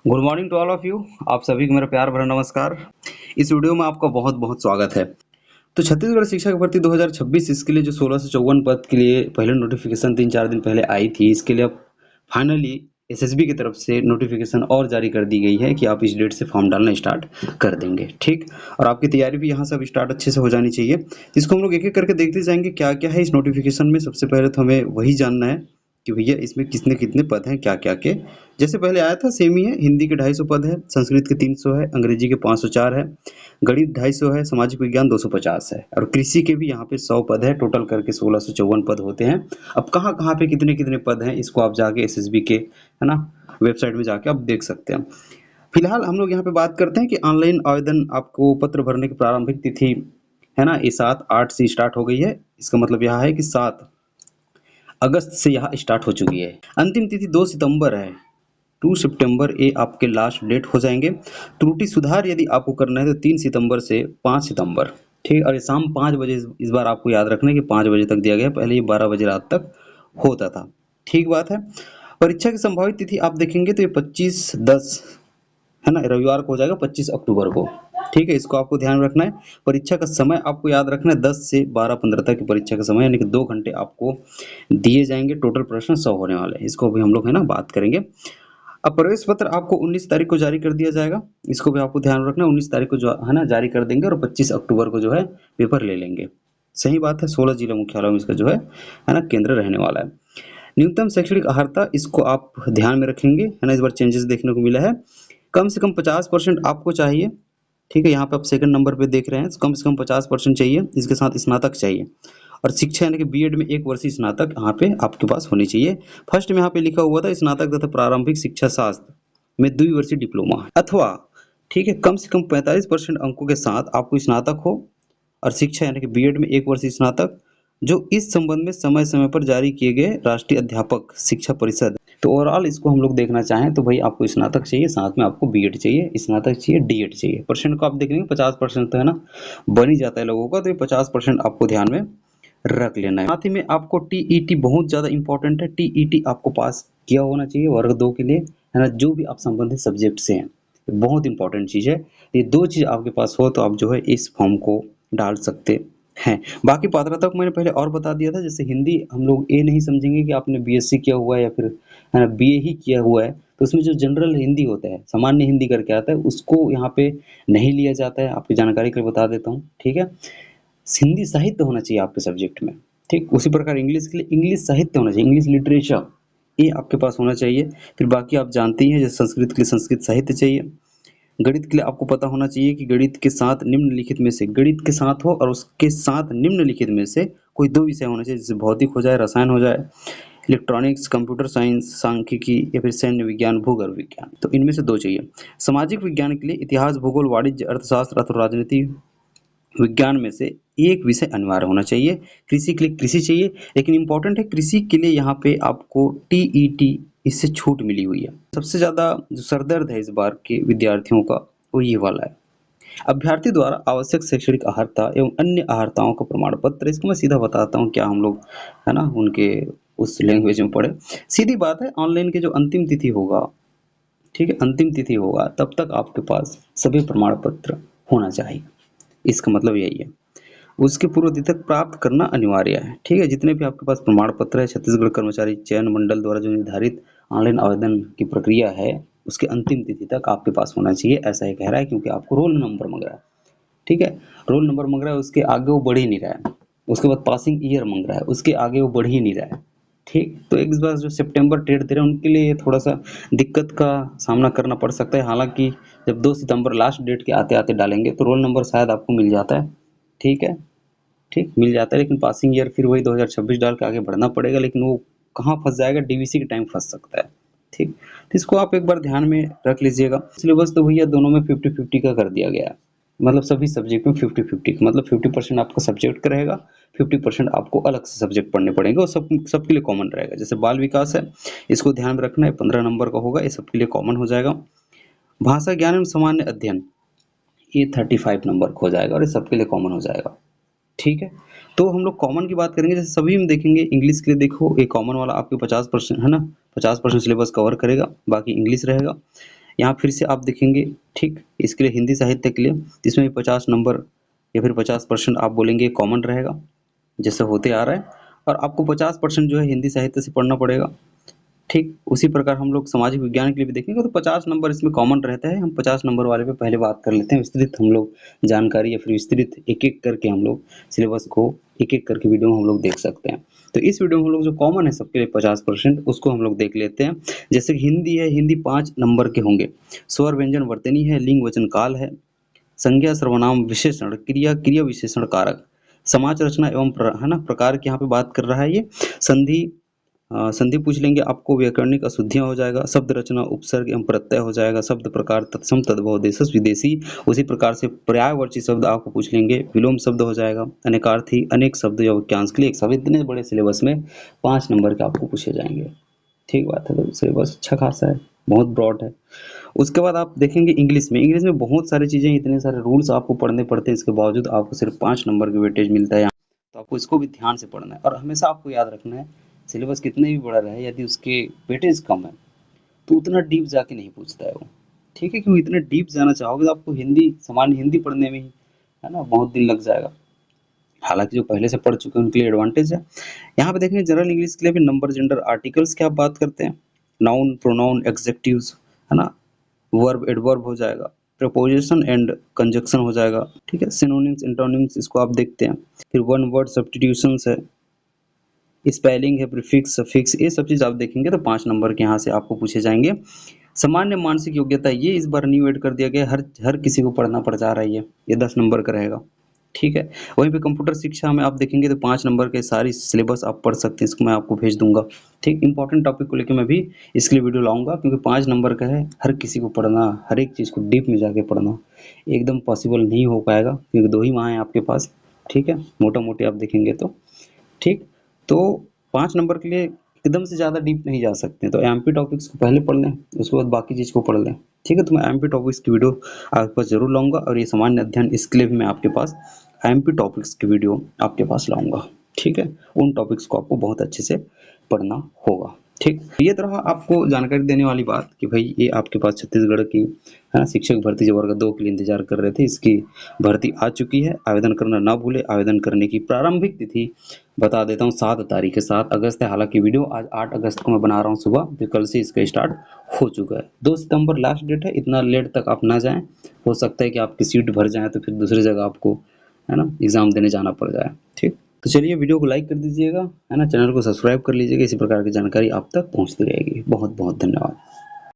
Good morning to all of you. आप सभी को मेरा प्यार भरा नमस्कार। इस वीडियो में आपका बहुत बहुत स्वागत है। तो छत्तीसगढ़ शिक्षक भर्ती 2026 इसके लिए जो 16 से 54 पद के लिए पहले नोटिफिकेशन 3-4 दिन पहले आई थी, इसके लिए अब फाइनली एसएसबी की तरफ से नोटिफिकेशन और जारी कर दी गई है कि आप इस डेट से फॉर्म डालना स्टार्ट कर देंगे। ठीक, और आपकी तैयारी भी यहाँ से अब स्टार्ट अच्छे से हो जानी चाहिए। इसको हम लोग एक एक करके देखते जाएंगे क्या क्या है इस नोटिफिकेशन में। सबसे पहले तो हमें वही जानना है कि भैया इसमें कितने कितने पद हैं, क्या क्या के। जैसे पहले आया था सेम ही है। हिंदी के 250 पद है, संस्कृत के 300 है, अंग्रेजी के 504 है, गणित 250 है, सामाजिक विज्ञान 250 है और कृषि के भी यहाँ पे 100 पद है। टोटल करके 1654 पद होते हैं। अब कहाँ कहाँ पे कितने कितने पद हैं इसको आप जाके एसएसबी के है ना वेबसाइट में जाके आप देख सकते हैं। फिलहाल हम लोग यहाँ पे बात करते हैं कि ऑनलाइन आवेदन आपको पत्र भरने की प्रारंभिक तिथि है ना ये 7/8 से स्टार्ट हो गई है। इसका मतलब यह है कि 7 अगस्त से यह स्टार्ट हो चुकी है। अंतिम तिथि 2 सितंबर है। 2 सितंबर ये आपके लास्ट डेट हो जाएंगे। त्रुटि सुधार यदि आपको करना है तो 3 सितंबर से 5 सितंबर। ठीक, और ये शाम 5 बजे इस बार आपको याद रखना है कि 5 बजे तक दिया गया है। पहले ये 12 बजे रात तक होता था। ठीक बात है। परीक्षा की संभावित तिथि आप देखेंगे तो ये 25/10 है ना, रविवार को हो जाएगा 25 अक्टूबर को। ठीक है, इसको आपको ध्यान रखना है। परीक्षा का समय आपको याद रखना है 10 से 12:15 तक की परीक्षा का समय, यानी कि 2 घंटे आपको दिए जाएंगे। टोटल प्रश्न 100 होने वाले हैं। इसको भी हम लोग है ना बात करेंगे। अब प्रवेश पत्र आपको 19 तारीख को जारी कर दिया जाएगा। इसको भी आपको ध्यान रखना है। 19 तारीख को जो है ना जारी कर देंगे और 25 अक्टूबर को जो है पेपर ले लेंगे। सही बात है। 16 जिला मुख्यालयों में इसका जो है ना केंद्र रहने वाला है। न्यूनतम शैक्षणिक अर्हता इसको आप ध्यान में रखेंगे है ना। इस बार चेंजेस देखने को मिला है। कम से कम 50% आपको चाहिए। ठीक है, यहाँ पे आप सेकंड नंबर पे देख रहे हैं। कम से कम 50% चाहिए। इसके साथ स्नातक चाहिए और शिक्षा यानी कि बीएड में 1 वर्षीय स्नातक यहाँ पे आपके पास होनी चाहिए। फर्स्ट में यहाँ पे लिखा हुआ था स्नातक तथा प्रारंभिक शिक्षा शास्त्र में द्विवर्षीय डिप्लोमा अथवा ठीक है कम से कम 45% अंकों के साथ आपको स्नातक हो और शिक्षा यानी कि बीएड में 1 वर्षीय स्नातक जो इस संबंध में समय समय पर जारी किए गए राष्ट्रीय अध्यापक शिक्षा परिषद। तो ओवरऑल इसको हम लोग देखना चाहें तो भाई आपको स्नातक चाहिए, साथ में आपको बीएड चाहिए, स्नातक चाहिए, डीएड चाहिए। परसेंट को आप देख लेंगे 50% तो है ना बन ही जाता है लोगों का। तो ये 50% आपको ध्यान में रख लेना है। साथ ही में आपको टीईटी बहुत ज़्यादा इंपॉर्टेंट है। टीईटी आपको पास किया होना चाहिए वर्ग 2 के लिए है ना, जो भी आप संबंधित सब्जेक्ट से हैं। बहुत इंपॉर्टेंट चीज़ है। ये 2 चीज़ आपके पास हो तो आप जो है इस फॉर्म को डाल सकते हैं। बाकी पात्रता को मैंने पहले और बता दिया था। जैसे हिंदी हम लोग ये नहीं समझेंगे कि आपने बीएससी किया हुआ है या फिर है ना बीए ही किया हुआ है। तो उसमें जो जनरल हिंदी होता है, सामान्य हिंदी करके आता है, उसको यहाँ पे नहीं लिया जाता है। आपकी जानकारी के लिए बता देता हूँ। ठीक है, हिंदी साहित्य होना चाहिए आपके सब्जेक्ट में। ठीक, उसी प्रकार इंग्लिश के लिए इंग्लिश साहित्य होना चाहिए, इंग्लिश लिटरेचर ये आपके पास होना चाहिए। फिर बाकी आप जानते ही हैं जैसे संस्कृत के लिए संस्कृत साहित्य चाहिए। गणित के लिए आपको पता होना चाहिए कि गणित के साथ निम्नलिखित में से गणित के साथ हो और उसके साथ निम्नलिखित में से कोई 2 विषय होना चाहिए, जैसे भौतिक हो जाए, रसायन हो जाए, इलेक्ट्रॉनिक्स, कंप्यूटर साइंस, सांख्यिकी या फिर सैन्य विज्ञान, भूगर्भ विज्ञान। तो इनमें से 2 चाहिए। सामाजिक विज्ञान के लिए इतिहास, भूगोल, वाणिज्य, अर्थशास्त्र अथवा राजनीति विज्ञान में से एक विषय अनिवार्य होना चाहिए। कृषि के लिए कृषि चाहिए, लेकिन इंपॉर्टेंट है कृषि के लिए यहाँ पे आपको टीईटी इससे छूट मिली हुई है। सबसे ज़्यादा जो सरदर्द है इस बार के विद्यार्थियों का वो ये वाला है। अभ्यर्थी द्वारा आवश्यक शैक्षणिक अर्हता एवं अन्य अर्हताओं का प्रमाण पत्र। इसको मैं सीधा बताता हूँ क्या हम लोग है ना उनके उस लैंग्वेज में पढ़े। सीधी बात है, ऑनलाइन के जो अंतिम तिथि होगा, ठीक है, अंतिम तिथि होगा तब तक आपके पास सभी प्रमाण पत्र होना चाहिए। इसका मतलब यही है। उसके पूर्व तिथि तक प्राप्त करना अनिवार्य है। ठीक है, जितने भी आपके पास प्रमाण पत्र है छत्तीसगढ़ कर्मचारी चयन मंडल द्वारा जो निर्धारित ऑनलाइन आवेदन की प्रक्रिया है उसके अंतिम तिथि तक आपके पास होना चाहिए। ऐसा ही कह रहा है क्योंकि आपको रोल नंबर मांग रहा है। ठीक है, रोल नंबर मांग रहा है, उसके आगे वो बढ़ ही नहीं रहा है। उसके बाद पासिंग ईयर मांग रहा है, उसके आगे वो बढ़ ही नहीं रहा है। ठीक, तो एक बार जो सितंबर डेट दे रहे हैं उनके लिए थोड़ा सा दिक्कत का सामना करना पड़ सकता है। हालांकि जब 2 सितंबर लास्ट डेट के आते आते डालेंगे तो रोल नंबर शायद आपको मिल जाता है। ठीक है, ठीक मिल जाता है, लेकिन पासिंग ईयर फिर वही 2026 डाल के आगे बढ़ना पड़ेगा। लेकिन वो कहाँ फंस जाएगा, डीवीसी के टाइम फंस सकता है। ठीक, तो इसको आप एक बार ध्यान में रख लीजिएगा। सिलेबस तो भैया दोनों में 50-50 का कर दिया गया है। मतलब सभी सब्जेक्ट में 50-50 मतलब 50% आपका सब्जेक्ट का रहेगा, 50% आपको अलग से सब्जेक्ट पढ़ने पड़ेंगे और सबके लिए कॉमन रहेगा। जैसे बाल विकास है, इसको ध्यान में रखना है, 15 नंबर का होगा, ये सबके लिए कॉमन हो जाएगा। भाषा ज्ञान एवं सामान्य अध्ययन ये 35 नंबर का हो जाएगा और ये सबके लिए कॉमन हो जाएगा। ठीक है, तो हम लोग कॉमन की बात करेंगे। जैसे सभी में देखेंगे इंग्लिश के लिए देखो ये कॉमन वाला आपके 50% है ना, 50% सिलेबस कवर करेगा, बाकी इंग्लिश रहेगा। यहाँ फिर से आप देखेंगे, ठीक, इसके लिए हिंदी साहित्य के लिए इसमें भी 50 नंबर या फिर 50% आप बोलेंगे कॉमन रहेगा, जैसे होते आ रहा है, और आपको 50% जो है हिंदी साहित्य से पढ़ना पड़ेगा। ठीक उसी प्रकार हम लोग सामाजिक विज्ञान के लिए भी देखेंगे तो 50 नंबर इसमें कॉमन रहता है। हम 50 नंबर वाले पे पहले बात कर लेते हैं, विस्तृत हम लोग जानकारी या फिर विस्तृत एक एक करके हम लोग सिलेबस को एक एक करके वीडियो में हम लोग देख सकते हैं। तो इस वीडियो में हम लोग जो कॉमन है सबके लिए 50% उसको हम लोग देख लेते हैं। जैसे कि हिंदी है, हिंदी 5 नंबर के होंगे। स्वर व्यंजन वर्तनी है, लिंग वचन काल है, संज्ञा सर्वनाम विशेषण, क्रिया क्रिया विशेषण कारक, समाज रचना एवं है ना प्रकार की यहाँ पे बात कर रहा है ये। संधि संधि पूछ लेंगे आपको, व्याकरणिक अशुद्धियां हो जाएगा, शब्द रचना उपसर्ग एवं प्रत्यय हो जाएगा, शब्द प्रकार तत्सम तद्भव देशज विदेशी, उसी प्रकार से पर्यायवाची शब्द आपको पूछ लेंगे, विलोम शब्द हो जाएगा, अनेकार्थी अनेक शब्द या वाक्यांश के लिए एक शब्द। इतने बड़े सिलेबस में 5 नंबर के आपको पूछे जाएंगे। ठीक बात है, तो सिलेबस अच्छा खासा है, बहुत ब्रॉड है। उसके बाद आप देखेंगे इंग्लिश में बहुत सारी चीजें, इतने सारे रूल्स आपको पढ़ने पड़ते हैं, इसके बावजूद आपको सिर्फ 5 नंबर की वेटेज मिलता है। तो आपको इसको भी ध्यान से पढ़ना है और हमेशा आपको याद रखना है, सिलेबस कितने भी बड़ा रहे यदि उसके वेटेज कम है तो उतना डीप जाके नहीं पूछता है वो। ठीक है, क्योंकि इतने डीप जाना चाहोगे तो आपको हिंदी सामान्य हिंदी पढ़ने में ही है ना बहुत दिन लग जाएगा। हालांकि जो पहले से पढ़ चुके हैं उनके लिए एडवांटेज है। यहाँ पे देखेंगे जनरल इंग्लिश के लिए भी नंबर, जेंडर, आर्टिकल्स की आप बात करते हैं, नाउन, प्रोनाउन, एग्जेक्टिव्स, है ना, वर्ब, एडवर्ब हो जाएगा, प्रपोजिशन एंड कंजक्शन हो जाएगा। ठीक है, सिनोनिम्स, एंटोनिम्स इसको आप देखते हैं। फिर वन वर्ड सब्स्टिट्यूशंस है, स्पेलिंग है, प्रीफिक्स, सफिक्स, ये सब चीज आप देखेंगे तो 5 नंबर के यहाँ से आपको पूछे जाएंगे। सामान्य मानसिक योग्यता ये इस बार न्यू ऐड कर दिया गया, हर हर किसी को पढ़ना पड़ जा रहा है ये 10 नंबर का रहेगा। ठीक है, वहीं पे कंप्यूटर शिक्षा में आप देखेंगे तो 5 नंबर के सारी सिलेबस आप पढ़ सकते हैं, इसको मैं आपको भेज दूंगा। ठीक, इंपॉर्टेंट टॉपिक को लेकर मैं भी इसके लिए वीडियो लाऊंगा, क्योंकि 5 नंबर का है, हर किसी को पढ़ना, हर एक चीज़ को डीप में जाके पढ़ना एकदम पॉसिबल नहीं हो पाएगा, क्योंकि 2 ही माह है आपके पास। ठीक है, मोटा मोटी आप देखेंगे तो। ठीक, तो 5 नंबर के लिए एकदम से ज़्यादा डीप नहीं जा सकते, तो एमपी टॉपिक्स को पहले पढ़ लें, उसके बाद बाकी चीज़ को पढ़ लें। ठीक है, तो मैं एमपी टॉपिक्स की वीडियो आपके पास जरूर लाऊंगा, और ये सामान्य अध्ययन इसके लिए भी मैं आपके पास एमपी टॉपिक्स की वीडियो आपके पास लाऊंगा। ठीक है, उन टॉपिक्स को आपको बहुत अच्छे से पढ़ना होगा। ठीक, ये तरह आपको जानकारी देने वाली बात कि भाई ये आपके पास छत्तीसगढ़ की है ना शिक्षक भर्ती जो वर्ग 2 के लिए इंतजार कर रहे थे, इसकी भर्ती आ चुकी है। आवेदन करना ना भूले। आवेदन करने की प्रारंभिक तिथि बता देता हूँ, 7 तारीख है, 7 अगस्त है। हालांकि वीडियो आज 8 अगस्त को मैं बना रहा हूँ सुबह, तो कल से इसका स्टार्ट हो चुका है। 2 सितंबर लास्ट डेट है, इतना लेट तक आप ना जाएं, हो सकता है कि आपकी सीट भर जाए तो फिर दूसरी जगह आपको है ना एग्जाम देने जाना पड़ जाए। ठीक, तो चलिए वीडियो को लाइक कर दीजिएगा, है ना, चैनल को सब्सक्राइब कर लीजिएगा, इसी प्रकार की जानकारी आप तक पहुंचती रहेगी। बहुत बहुत धन्यवाद।